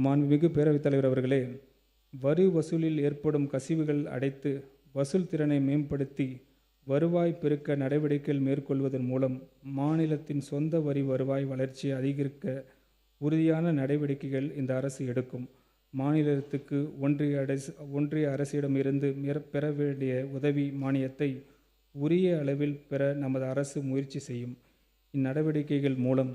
மாண்புமிகு பேரவைத் தலைவர் அவர்களே, வரி வசூலில் ஏற்படும் கசிவுகள் அடைத்து வசூல் திறனை மேம்படுத்தி வருவாய் பெருக்க நடவடிக்கைகள் மேற்கொள்வதன் மூலம் மாநிலத்தின் சொந்த வரி வருவாய் வளர்ச்சியை அதிகரிக்க உறுதியான நடவடிக்கைகள் இந்த அரசு எடுக்கும். மாநிலத்துக்கு ஒன்றிய அரசிடமிருந்து பெற வேண்டிய உதவி மானியத்தை உரிய அளவில் பெற நமது அரசு முயற்சி செய்யும். இந்நடவடிக்கைகள் மூலம்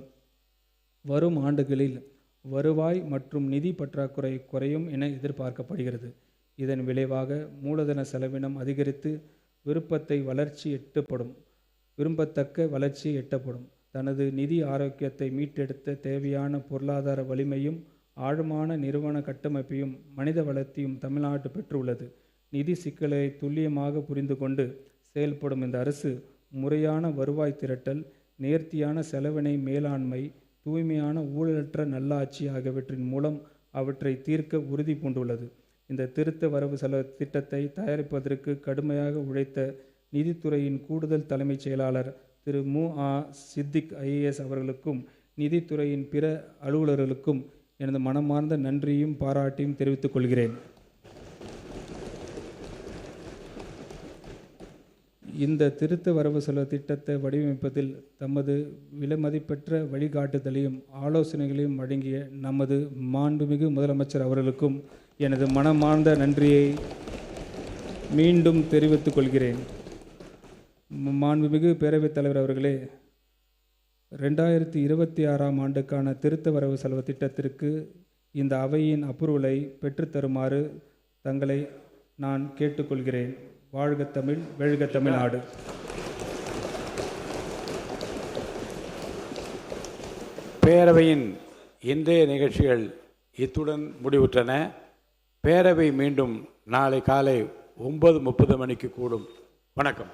வரும் ஆண்டுகளில் வருவாய் மற்றும் நிதி பற்றாக்குறை குறையும் என எதிர்பார்க்கப்படுகிறது. இதன் விளைவாக மூலதன செலவினம் அதிகரித்து விரும்பத்தக்க வளர்ச்சி எட்டப்படும். தனது நிதி ஆரோக்கியத்தை மீட்டெடுத்த தேவையான பொருளாதார வலிமையும் ஆழமான நிறுவன கட்டமைப்பையும் மனித வளத்தையும் தமிழ்நாடு பெற்றுள்ளது. நிதி சிக்கலை துல்லியமாக புரிந்து கொண்டு செயல்படும் இந்த அரசு முறையான வருவாய் திரட்டல், நேர்த்தியான செலவினை மேலாண்மை, தூய்மையான ஊழலற்ற நல்லாட்சி ஆகியவற்றின் மூலம் அவற்றை தீர்க்க உறுதி பூண்டுள்ளது. இந்த திருத்த வரவு செலவு திட்டத்தை தயாரிப்பதற்கு கடுமையாக உழைத்த நிதித்துறையின் கூடுதல் தலைமைச் செயலாளர் திரு மு.ஆ. சித்திக் IAS அவர்களுக்கும் நிதித்துறையின் பிற அலுவலர்களுக்கும் எனது மனமார்ந்த நன்றியும் பாராட்டியும் தெரிவித்துக் கொள்கிறேன். இந்த திருத்த வரவு செலவு திட்டத்தை வடிவமைப்பதில் தமது விலைமதிப்பற்ற வழிகாட்டுதலையும் ஆலோசனைகளையும் வழங்கிய நமது மாண்புமிகு முதலமைச்சர் அவர்களுக்கும் எனது மனமார்ந்த நன்றியை மீண்டும் தெரிவித்துக் கொள்கிறேன். மாண்புமிகு பேரவைத் தலைவர் அவர்களே, 2026ஆம் ஆண்டுக்கான திருத்த வரவு செலவு திட்டத்திற்கு இந்த அவையின் அப்ரூவலை பெற்றுத்தருமாறு தங்களை நான் கேட்டுக்கொள்கிறேன். வாழ்க தமிழ், வெல்க தமிழ்நாடு. பேரவையின் இன்றைய நிகழ்ச்சிகள் இத்துடன் முடிவுற்றன. பேரவை மீண்டும் நாளை காலை 9:30 மணிக்கு கூடும். வணக்கம்.